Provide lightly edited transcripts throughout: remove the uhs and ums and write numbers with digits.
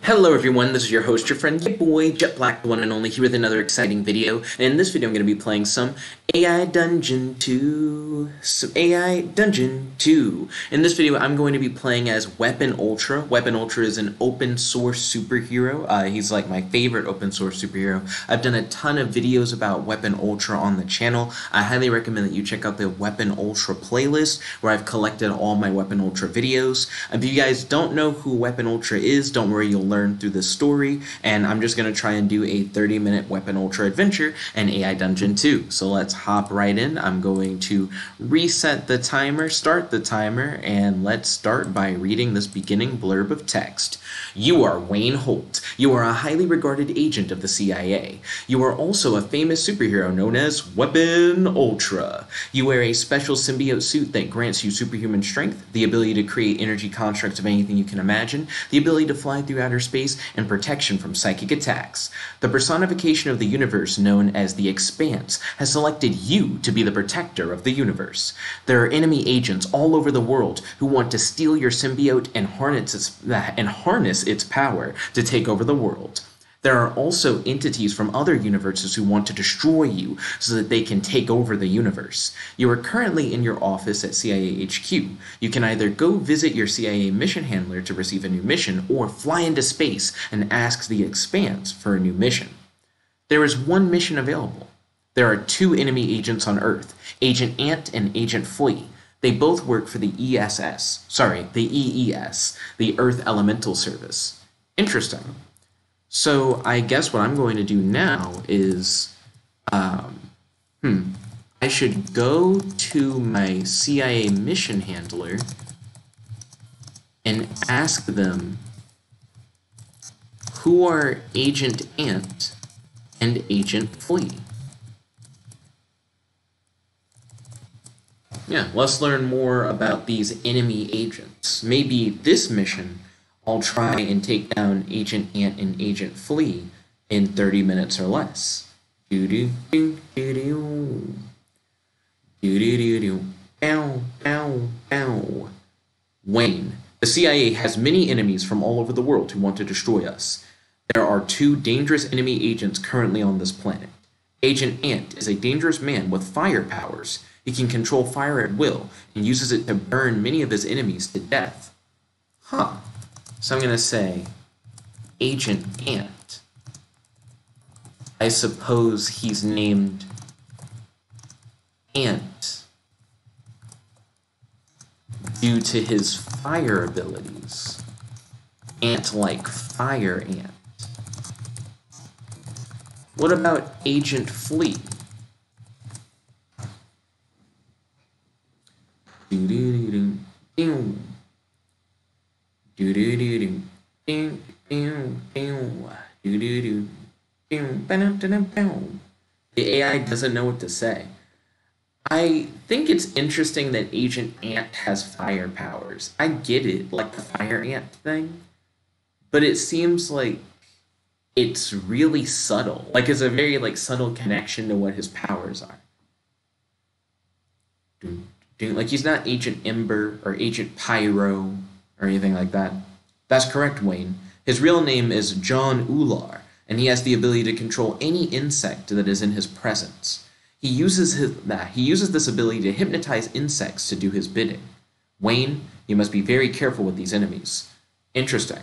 Hello everyone, this is your host, your friend, your boy, Jet Black, the one and only, here with another exciting video. And in this video I'm going to be playing some AI Dungeon 2. In this video I'm going to be playing as Weapon Ultra. Weapon Ultra is an open source superhero. He's like my favorite open source superhero. I've done a ton of videos about Weapon Ultra on the channel. I highly recommend that you check out the Weapon Ultra playlist where I've collected all my Weapon Ultra videos. If you guys don't know who Weapon Ultra is, don't worry, you'll learn through this story, and I'm just going to try and do a 30-minute Weapon Ultra adventure in AI Dungeon 2. So let's hop right in. I'm going to reset the timer, start the timer, and let's start by reading this beginning blurb of text. You are Wayne Holt. You are a highly regarded agent of the CIA. You are also a famous superhero known as Weapon Ultra. You wear a special symbiote suit that grants you superhuman strength, the ability to create energy constructs of anything you can imagine, the ability to fly through outer space, and protection from psychic attacks. The personification of the universe, known as the Expanse, has selected you to be the protector of the universe. There are enemy agents all over the world who want to steal your symbiote and harness its power to take over the world. There are also entities from other universes who want to destroy you so that they can take over the universe. You are currently in your office at CIA HQ. You can either go visit your CIA mission handler to receive a new mission or fly into space and ask the Expanse for a new mission. There is one mission available. There are two enemy agents on Earth, Agent Ant and Agent Flea. They both work for the EES, the Earth Elemental Service. Interesting. So I guess what I'm going to do now is, I should go to my CIA mission handler and ask them who are Agent Ant and Agent Flea. Yeah, let's learn more about these enemy agents. Maybe this mission I'll try and take down Agent Ant and Agent Flea in 30 minutes or less. Wayne. The CIA has many enemies from all over the world who want to destroy us. There are two dangerous enemy agents currently on this planet. Agent Ant is a dangerous man with fire powers. He can control fire at will and uses it to burn many of his enemies to death. Huh. So I'm going to say Agent Ant. I suppose he's named Ant due to his fire abilities. Ant-like fire ant. What about Agent Flea? The AI doesn't know what to say. I think it's interesting that Agent Ant has fire powers. I get it, like the fire ant thing, but it seems like it's really subtle. Like it's a very subtle connection to what his powers are. Like he's not Agent Ember or Agent Pyro or anything like that. That's correct, Wayne. His real name is John Ular, and he has the ability to control any insect that is in his presence. He uses this ability to hypnotize insects to do his bidding. Wayne, you must be very careful with these enemies. Interesting.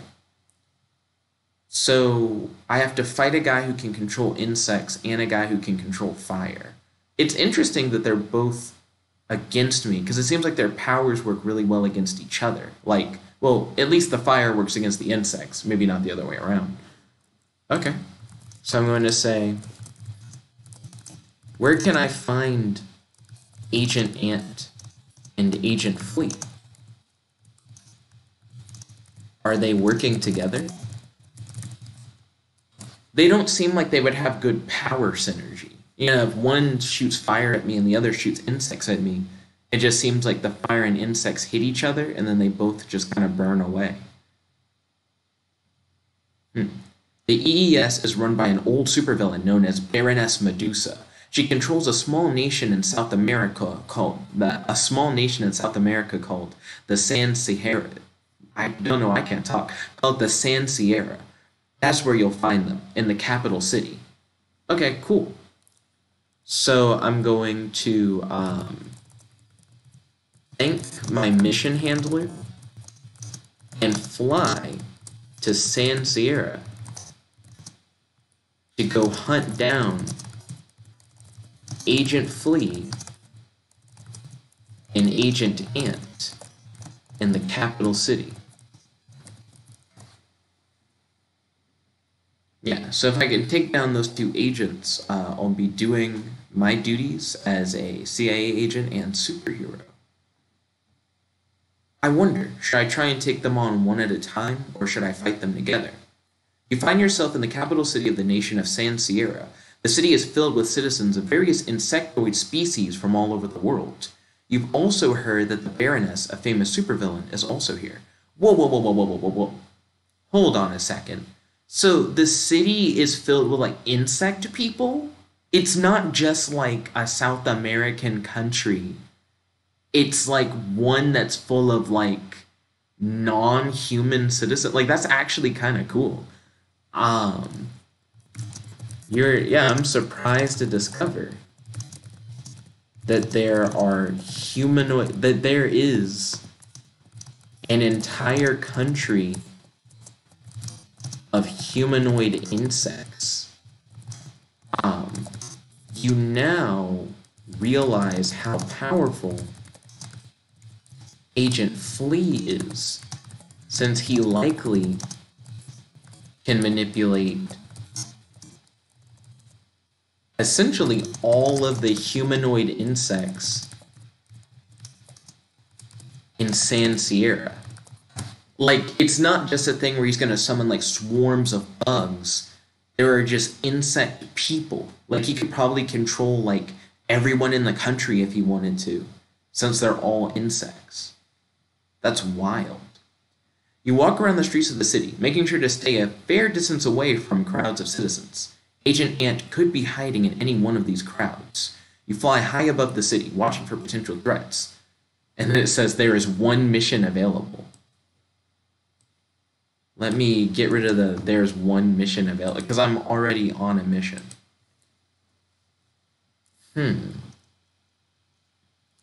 So I have to fight a guy who can control insects and a guy who can control fire. It's interesting that they're both against me, because it seems like their powers work really well against each other. Like, well, at least the fire works against the insects, maybe not the other way around. Okay, so I'm going to say, where can I find Agent Ant and Agent Flea? Are they working together? They don't seem like they would have good power synergy. You know, if one shoots fire at me and the other shoots insects at me, it just seems like the fire and insects hit each other and then they both just kind of burn away. The EES is run by an old supervillain known as Baroness Medusa. She controls a small nation in South America called the San Sierra. I don't know, I can't talk. Called the San Sierra. That's where you'll find them, in the capital city. Okay, cool. So I'm going to thank my mission handler and fly to San Sierra to go hunt down Agent Flea and Agent Ant in the capital city. Yeah, so if I can take down those two agents, I'll be doing my duties as a CIA agent and superhero. I wonder, should I try and take them on one at a time, or should I fight them together? You find yourself in the capital city of the nation of San Sierra. The city is filled with citizens of various insectoid species from all over the world. You've also heard that the Baroness, a famous supervillain, is also here. Whoa, whoa, whoa, whoa, whoa, whoa, whoa, whoa. Hold on a second. So the city is filled with like insect people? It's not just like a South American country. It's like one that's full of like non-human citizens. Like that's actually kind of cool. Um, I'm surprised to discover that there is an entire country of humanoid insects. You now realize how powerful Agent Flea is, since he likely can manipulate essentially all of the humanoid insects in San Sierra. Like, it's not just a thing where he's going to summon, like, swarms of bugs. There are just insect people. Like, he could probably control, like, everyone in the country if he wanted to, since they're all insects. That's wild. You walk around the streets of the city, making sure to stay a fair distance away from crowds of citizens. Agent Ant could be hiding in any one of these crowds. You fly high above the city, watching for potential threats. And then it says there is one mission available. Let me get rid of there's one mission available, because I'm already on a mission.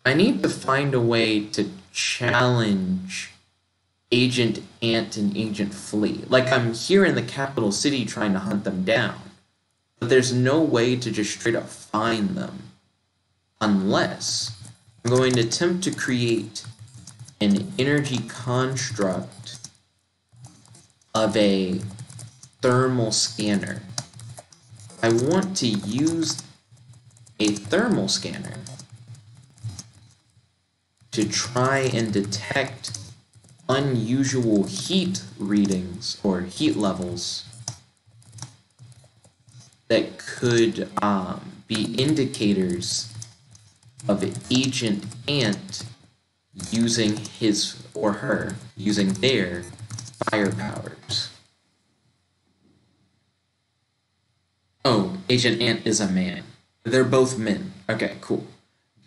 I need to find a way to challenge Agent Ant and Agent Flea. Like, I'm here in the capital city trying to hunt them down. But there's no way to just straight up find them. Unless I'm going to attempt to create an energy construct of a thermal scanner. I want to use a thermal scanner to try and detect unusual heat readings or heat levels that could be indicators of Agent Ant using his or her, using their fire powers. Oh, Agent Ant is a man. They're both men. Okay, cool.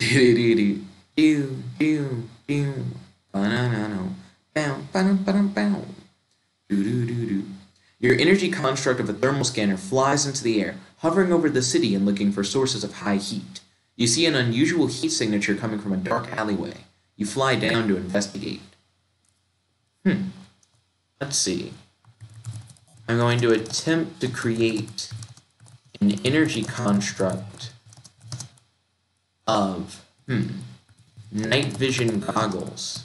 Your energy construct of a thermal scanner flies into the air, hovering over the city and looking for sources of high heat. You see an unusual heat signature coming from a dark alleyway. You fly down to investigate. Let's see. I'm going to attempt to create an energy construct of night vision goggles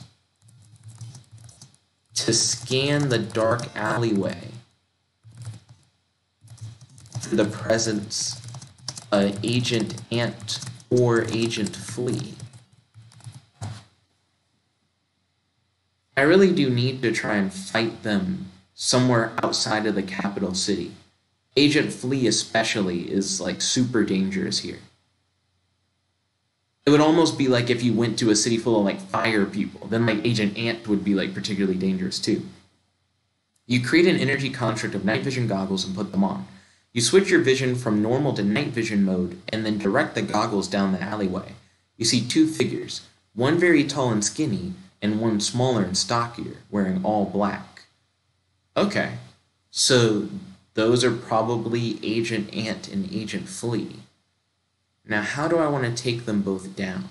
to scan the dark alleyway for the presence of Agent Ant or Agent Flea. I really do need to try and fight them somewhere outside of the capital city. Agent Flea especially is like super dangerous here. It would almost be like if you went to a city full of like fire people, then like Agent Ant would be like particularly dangerous too. You create an energy construct of night vision goggles and put them on. You switch your vision from normal to night vision mode and then direct the goggles down the alleyway. You see two figures, one very tall and skinny and one smaller and stockier, wearing all black. Okay, so Those are probably Agent Ant and Agent Flea. Now, how do I want to take them both down?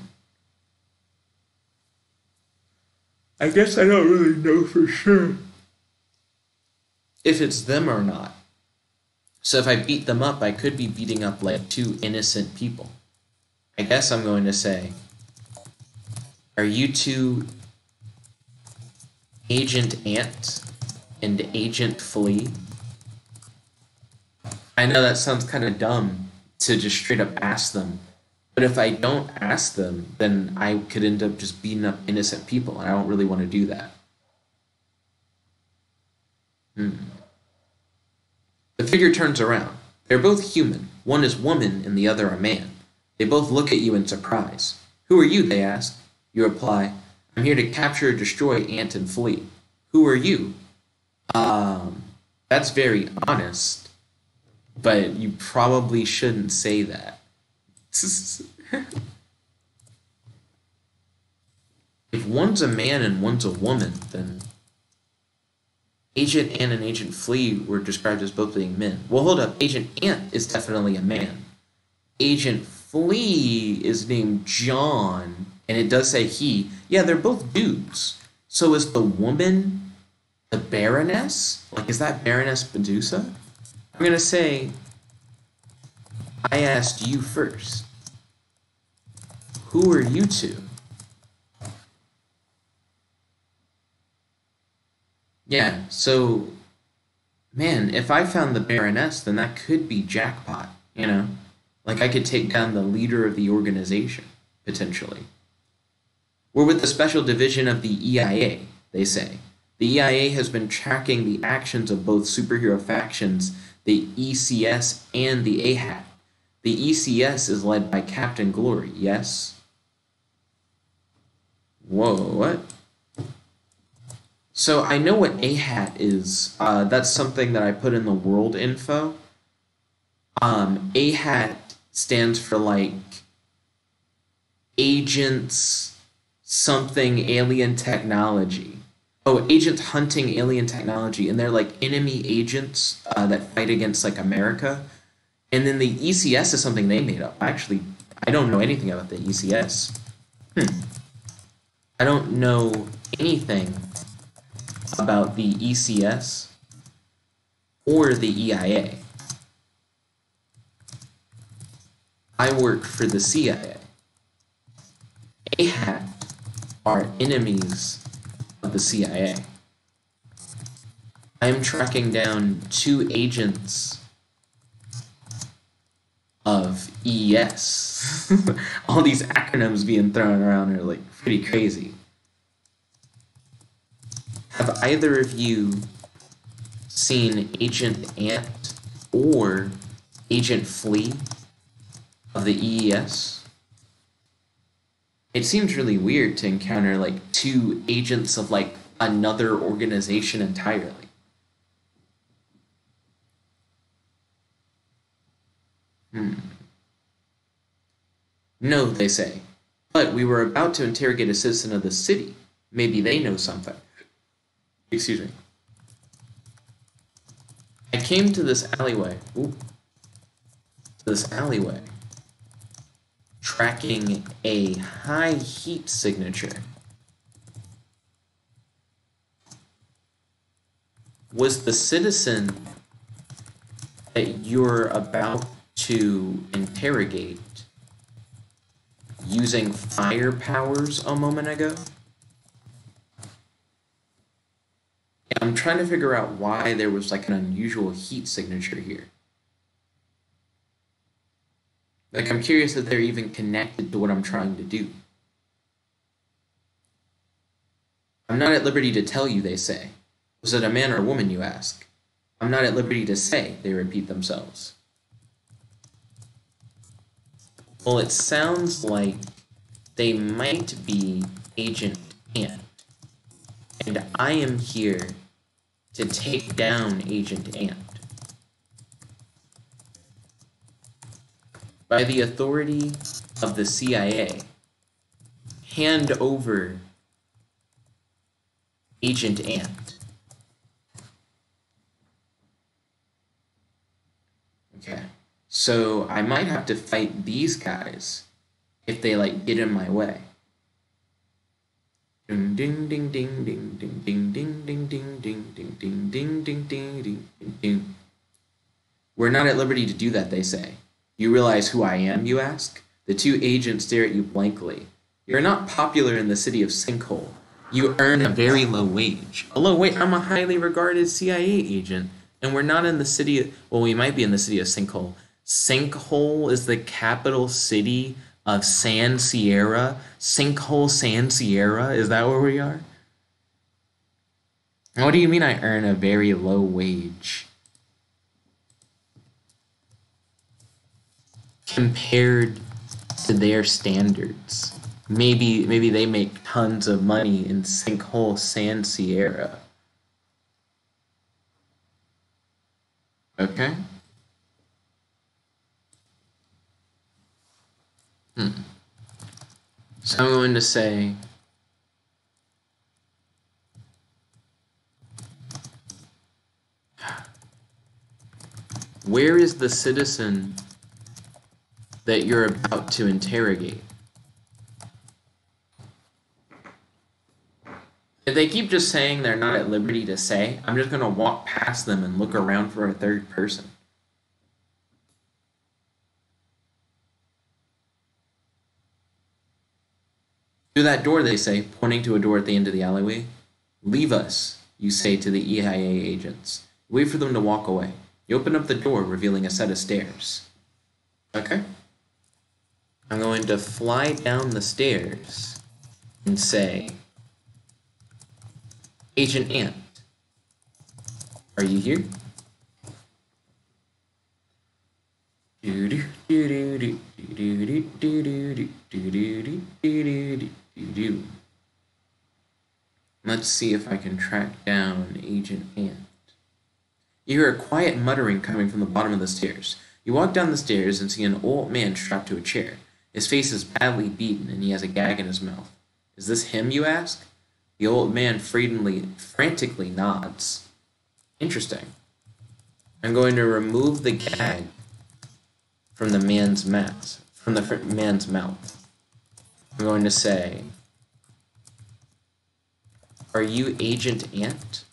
I guess I don't really know for sure if it's them or not. So if I beat them up, I could be beating up like two innocent people. I guess I'm going to say, are you two Agent Ant and Agent Flea? I know that sounds kind of dumb to just straight up ask them, but if I don't ask them, then I could end up just beating up innocent people, and I don't really want to do that. The figure turns around. They're both human. One is woman and the other a man. They both look at you in surprise. Who are you? They ask. You reply, I'm here to capture or destroy Ant and Flea. Who are you? That's very honest, but you probably shouldn't say that. If one's a man and one's a woman, then Agent Ant and Agent Flea were described as both being men. Well, hold up. Agent Ant is definitely a man. Agent Flea is named John, and it does say he. Yeah, they're both dudes. So is the woman the Baroness? Like, is that Baroness Medusa? I'm going to say, I asked you first. Who are you two? Yeah, so, man, if I found the Baroness, then that could be jackpot, you know? Like, I could take down the leader of the organization, potentially. We're with the special division of the EIA, they say. The EIA has been tracking the actions of both superhero factions, the ECS and the AHAT. The ECS is led by Captain Glory, yes? Whoa, what? So I know what AHAT is. That's something that I put in the world info. AHAT stands for like Agents something alien technology. Oh, Agent Hunting Alien Technology, and they're like enemy agents that fight against like America. And then the ECS is something they made up. Actually, I don't know anything about the ECS. I don't know anything about the ECS or the EIA. I work for the CIA. AHAT are enemies of the CIA. I am tracking down 2 agents of ES. All these acronyms being thrown around are like pretty crazy. Have either of you seen Agent Ant or Agent Flea of the EES? It seems really weird to encounter like 2 agents of like another organization entirely. No, they say. But we were about to interrogate a citizen of the city. Maybe they know something. Excuse me. I came to this alleyway. Tracking a high heat signature. Was the citizen that you're about to interrogate using fire powers a moment ago? I'm trying to figure out why there was like an unusual heat signature here. Like, I'm curious if they're even connected to what I'm trying to do. I'm not at liberty to tell you, they say. Was it a man or a woman, you ask? I'm not at liberty to say, they repeat themselves. Well, it sounds like they might be Agent Ant. And I am here to take down Agent Ant. By the authority of the CIA, hand over Agent Ant. Okay. So I might have to fight these guys if they like get in my way. Ding ding ding ding ding ding ding ding ding ding ding ding ding ding ding ding ding ding. We're not at liberty to do that, they say. You realize who I am, you ask? The two agents stare at you blankly. You're not popular in the city of Sinkhole. You earn a very low wage. A low wage? I'm a highly regarded CIA agent. And we're not in the city of, well, we might be in the city of Sinkhole. Sinkhole is the capital city of San Sierra. Sinkhole, San Sierra? Is that where we are? What do you mean I earn a very low wage? Compared to their standards. Maybe they make tons of money in Sinkhole, San Sierra. Okay. So I'm going to say where is the citizen that you're about to interrogate? If they keep just saying they're not at liberty to say, I'm just going to walk past them and look around for a third person. Through that door, they say, pointing to a door at the end of the alleyway. Leave us, you say to the EIA agents. Wait for them to walk away. You open up the door, revealing a set of stairs. Okay. I'm going to fly down the stairs and say, Agent Ant, are you here? Let's see if I can track down Agent Ant. You hear a quiet muttering coming from the bottom of the stairs. You walk down the stairs and see an old man strapped to a chair. His face is badly beaten and he has a gag in his mouth. Is this him, you ask? The old man frantically nods. Interesting. I'm going to remove the gag from the man's mouth. I'm going to say, are you Agent Ant?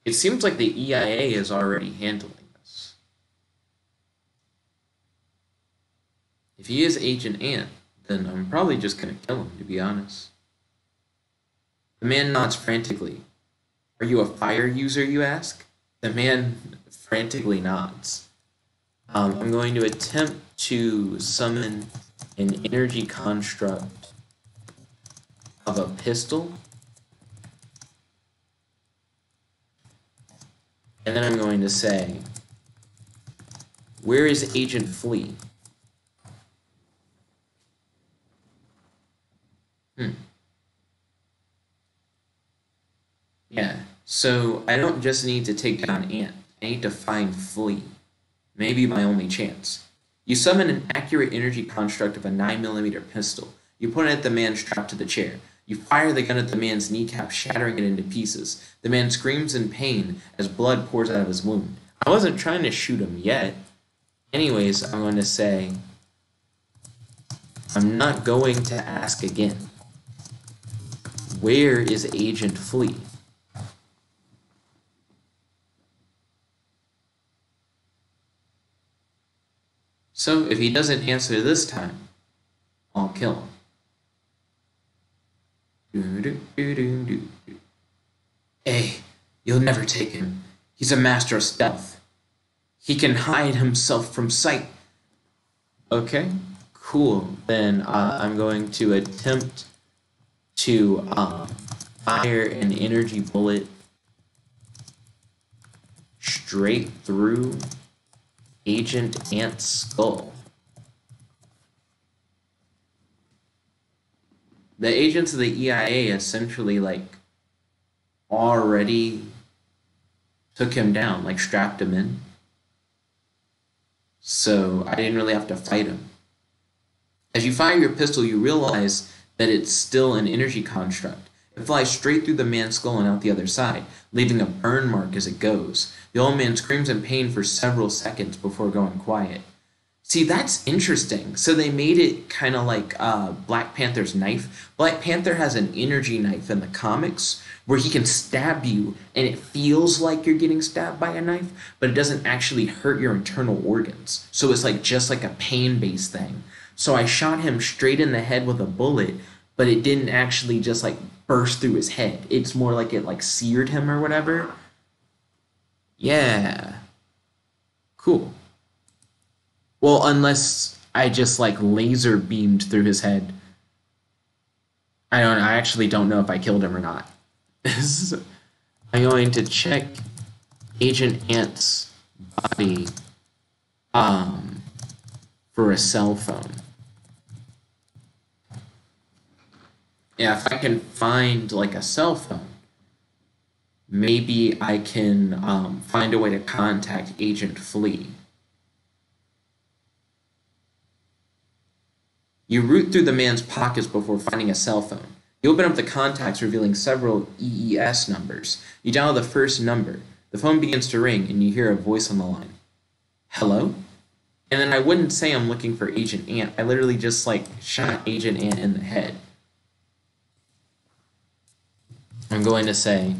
It seems like the EIA is already handling this. If he is Agent Ant, then I'm probably just going to kill him, to be honest. The man nods frantically. Are you a fire user, you ask? The man frantically nods. I'm going to attempt to summon an energy construct of a pistol. And then I'm going to say, where is Agent Flea? Yeah, so I don't just need to take down Ant. I need to find Flea. Maybe my only chance. You summon an accurate energy construct of a 9mm pistol. You point it at the man strapped to the chair. You fire the gun at the man's kneecap, shattering it into pieces. The man screams in pain as blood pours out of his wound. I wasn't trying to shoot him yet. Anyways, I'm going to say, I'm not going to ask again. Where is Agent Flea? So if he doesn't answer this time, I'll kill him. Hey, you'll never take him. He's a master of stealth. He can hide himself from sight. Okay, cool. Then I'm going to attempt to fire an energy bullet straight through Agent Ant's skull. The agents of the EIA essentially already took him down, strapped him in. So I didn't really have to fight him. As you fire your pistol, you realize that it's still an energy construct. It flies straight through the man's skull and out the other side, leaving a burn mark as it goes. The old man screams in pain for several seconds before going quiet. See, that's interesting. So they made it kind of like Black Panther's knife. Black Panther has an energy knife in the comics where he can stab you and it feels like you're getting stabbed by a knife, but it doesn't actually hurt your internal organs. So it's like just like a pain-based thing. So I shot him straight in the head with a bullet, but it didn't actually just like burst through his head. It's more like it like seared him or whatever. Yeah. Cool. Well, unless I just like laser beamed through his head. I actually don't know if I killed him or not. I'm going to check Agent Ant's body for a cell phone. Yeah, if I can find like a cell phone, maybe I can find a way to contact Agent Flea. You root through the man's pockets before finding a cell phone. You open up the contacts, revealing several EES numbers. You dial the first number. The phone begins to ring, and you hear a voice on the line. Hello? And then I wouldn't say I'm looking for Agent Ant. I literally just, like, shot Agent Ant in the head. I'm going to say,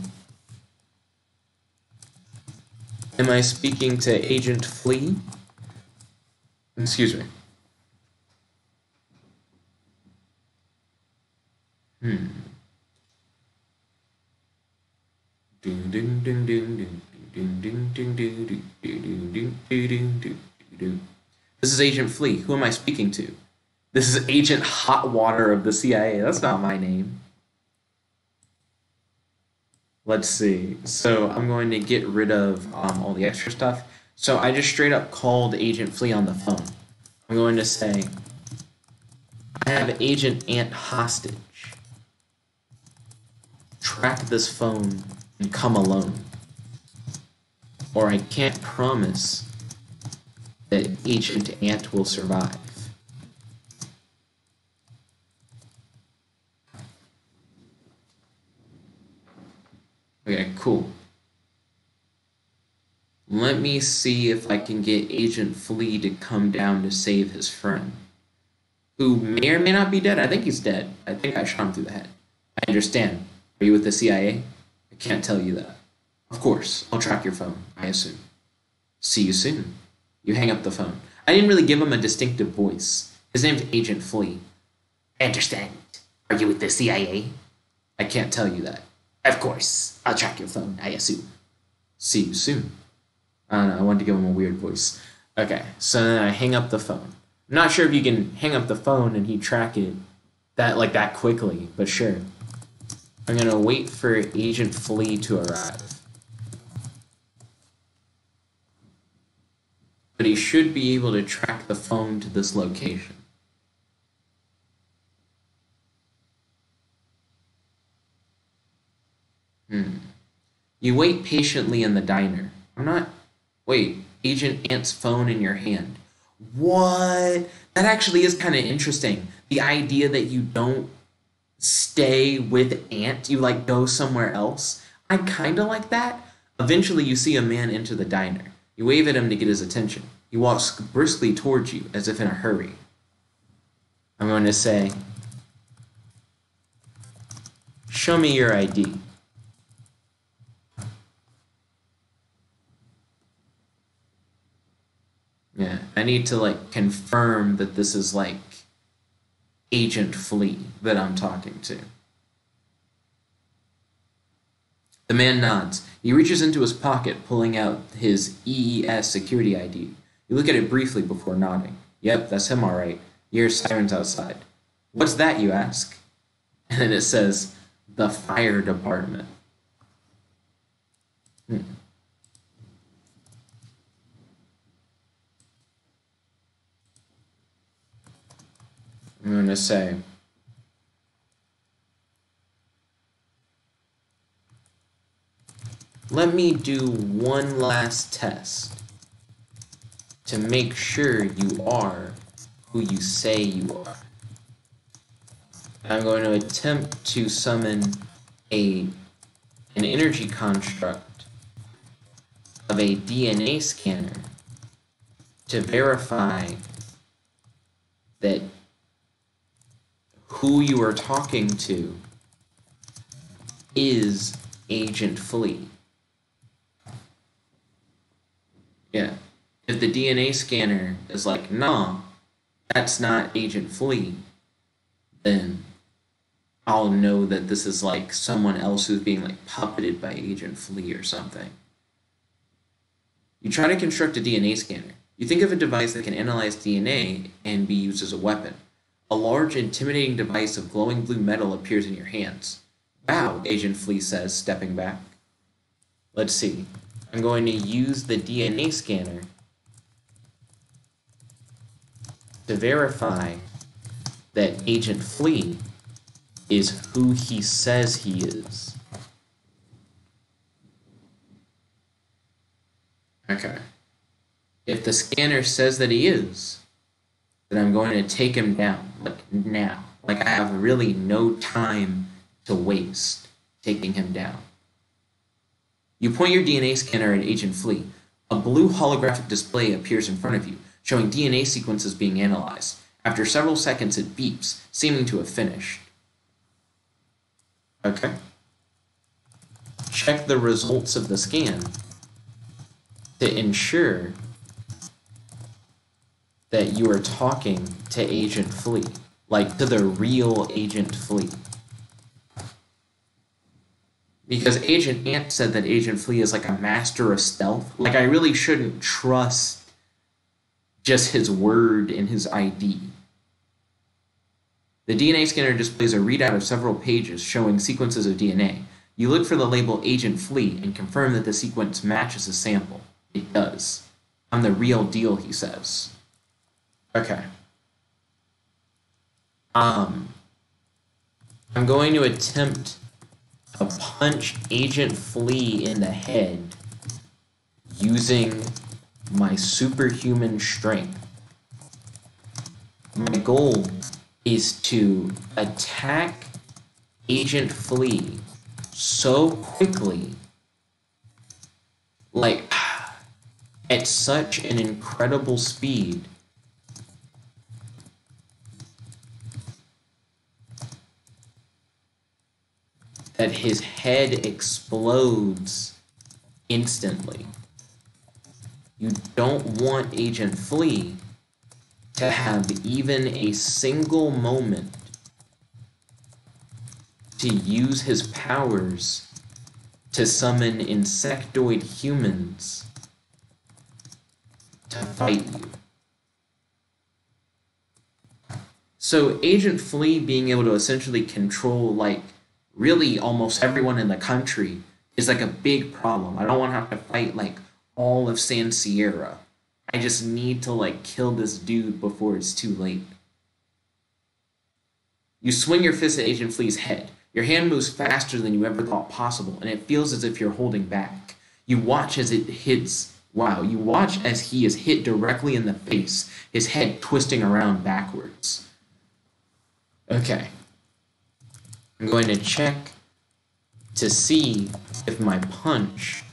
am I speaking to Agent Flea? Excuse me. This is Agent Flea. Who am I speaking to? This is Agent Hot Water of the CIA. That's not my name. Let's see. So I'm going to get rid of all the extra stuff. So I just straight up called Agent Flea on the phone. I'm going to say, I have Agent Ant hostage. Track this phone and come alone. Or I can't promise that Agent Ant will survive. Okay, cool. Let me see if I can get Agent Flea to come down to save his friend, who may or may not be dead. I think he's dead. I think I shot him through the head. I understand. Are you with the CIA? I can't tell you that. Of course, I'll track your phone, I assume. See you soon. You hang up the phone. I didn't really give him a distinctive voice. His name's Agent Flea. I understand. Are you with the CIA? I can't tell you that. Of course, I'll track your phone, I assume. See you soon. I don't know, I wanted to give him a weird voice. Okay, so then I hang up the phone. I'm not sure if you can hang up the phone and he'd track it that quickly, but sure. I'm gonna wait for Agent Flea to arrive. But he should be able to track the phone to this location. You wait patiently in the diner. Wait, Agent Ant's phone in your hand. What? That actually is kind of interesting. The idea that you don't stay with Ant, you like go somewhere else. I kind of like that. Eventually you see a man enter the diner. You wave at him to get his attention. He walks briskly towards you as if in a hurry. I'm going to say, show me your ID. Yeah, I need to like confirm that this is like Agent Flea that I'm talking to. The man nods. He reaches into his pocket, pulling out his EES security ID. You look at it briefly before nodding. Yep, that's him all right. You hear sirens outside. What's that, you ask? And then it says, the fire department. I'm going to say, let me do one last test to make sure you are who you say you are. I'm going to attempt to summon an energy construct of a DNA scanner to verify that who you are talking to is Agent Flea. Yeah. If the DNA scanner is like, nah, that's not Agent Flea, then I'll know that this is like someone else who's being like puppeted by Agent Flea or something. You try to construct a DNA scanner. You think of a device that can analyze DNA and be used as a weapon. A large, intimidating device of glowing blue metal appears in your hands. Wow, Agent Flea says, stepping back. Let's see. I'm going to use the DNA scanner to verify that Agent Flea is who he says he is. Okay. If the scanner says that he is, then I'm going to take him down, like now. Like I have really no time to waste taking him down. You point your DNA scanner at Agent Flea. A blue holographic display appears in front of you, showing DNA sequences being analyzed. After several seconds, it beeps, seeming to have finished. Okay. Check the results of the scan to ensure that you are talking to Agent Flea, like to the real Agent Flea. Because Agent Ant said that Agent Flea is like a master of stealth. Like I really shouldn't trust just his word and his ID. The DNA scanner displays a readout of several pages showing sequences of DNA. You look for the label Agent Flea and confirm that the sequence matches a sample. It does. I'm the real deal, he says. Okay. I'm going to attempt to punch Agent Flea in the head using my superhuman strength. My goal is to attack Agent Flea so quickly, like at such an incredible speed, that his head explodes instantly. You don't want Agent Flea to have even a single moment to use his powers to summon insectoid humans to fight you. So Agent Flea being able to essentially control like really almost everyone in the country is like a big problem. I don't want to have to fight like all of San Sierra. I just need to like kill this dude before it's too late. You swing your fist at Agent Flea's head. Your hand moves faster than you ever thought possible, and it feels as if you're holding back. You watch as it hits. Wow, you watch as he is hit directly in the face, his head twisting around backwards. Okay. I'm going to check to see if my punch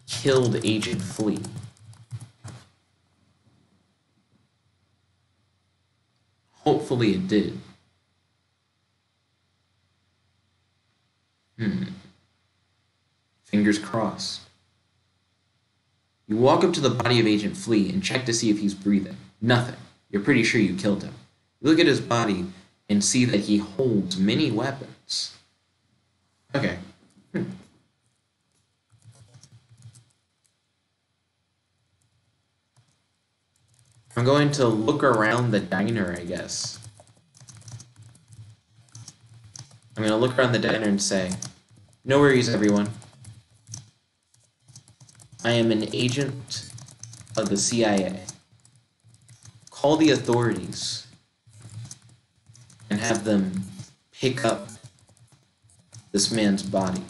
killed Agent Flea. Hopefully it did. Fingers crossed. You walk up to the body of Agent Flea and check to see if he's breathing. Nothing. You're pretty sure you killed him. You look at his body and see that he holds many weapons. Okay. I'm going to look around the diner, I guess. I'm going to look around the diner and say, no worries, everyone. I am an agent of the CIA. Call the authorities and have them pick up this man's body.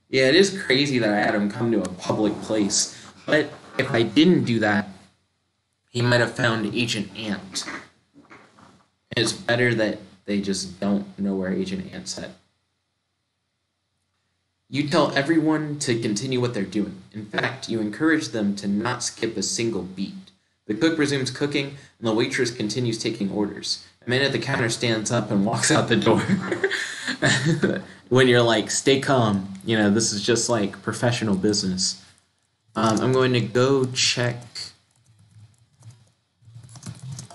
Yeah, it is crazy that I had him come to a public place, but if I didn't do that, he might have found Agent Ant It's better that they just don't know where Agent Ant's at. You tell everyone to continue what they're doing. In fact, you encourage them to not skip a single beat. The cook resumes cooking, and the waitress continues taking orders. A man at the counter stands up and walks out the door. When you're like, stay calm, this is just like professional business. I'm going to go check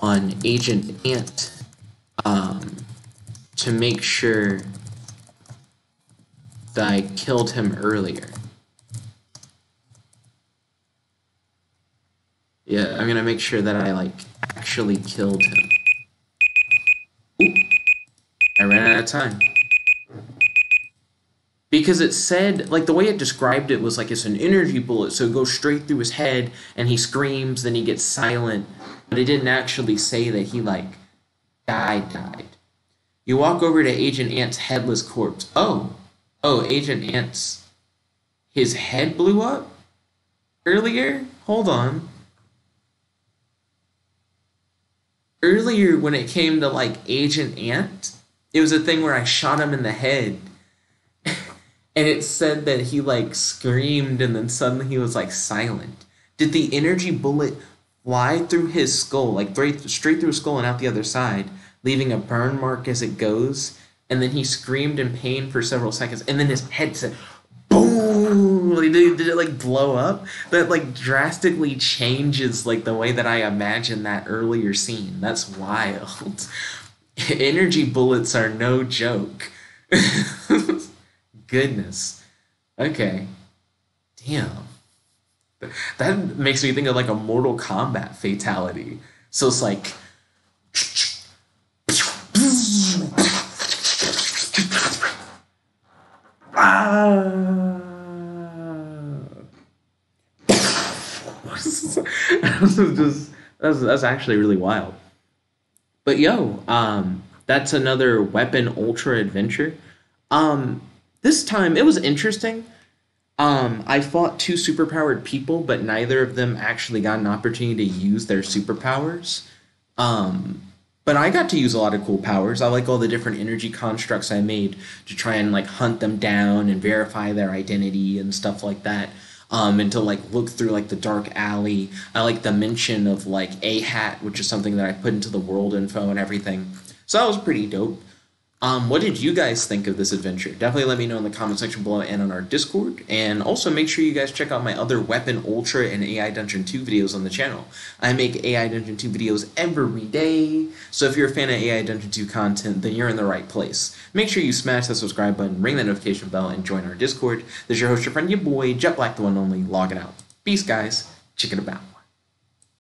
on Agent Ant to make sure that I killed him earlier. Yeah, I'm gonna make sure that I actually killed him. Ooh, I ran out of time. Because it said, the way it described it was it's an energy bullet, so it goes straight through his head, and he screams, then he gets silent, but it didn't actually say that he, died. You walk over to Agent Ant's headless corpse. Oh, Agent Ant's... his head blew up? Earlier? Hold on. Earlier, when it came to, Agent Ant, it was a thing where I shot him in the head. And it said that he, screamed, and then suddenly he was, silent. Did the energy bullet fly through his skull, straight through his skull and out the other side, leaving a burn mark as it goes? And then he screamed in pain for several seconds, and then his head said, boom! Did it, blow up? That, drastically changes, the way that I imagined that earlier scene. That's wild. Energy bullets are no joke. Goodness. Okay. Damn. That makes me think of a Mortal Kombat fatality. So it's that's actually really wild. But that's another Weapon Ultra adventure. This time, it was interesting. I fought two superpowered people, but neither of them actually got an opportunity to use their superpowers. But I got to use a lot of cool powers. I like all the different energy constructs I made to try and hunt them down and verify their identity and stuff like that. And to look through the dark alley. I like the mention of a hat, which is something that I put into the world info and everything. So that was pretty dope. What did you guys think of this adventure? Definitely let me know in the comment section below and on our Discord. And also make sure you guys check out my other Weapon Ultra and AI Dungeon 2 videos on the channel. I make AI Dungeon 2 videos every day. So if you're a fan of AI Dungeon 2 content, then you're in the right place. Make sure you smash that subscribe button, ring that notification bell, and join our Discord. This is your host, your friend, your boy, Jet Black, the one and only, logging out. Peace, guys. Check it about.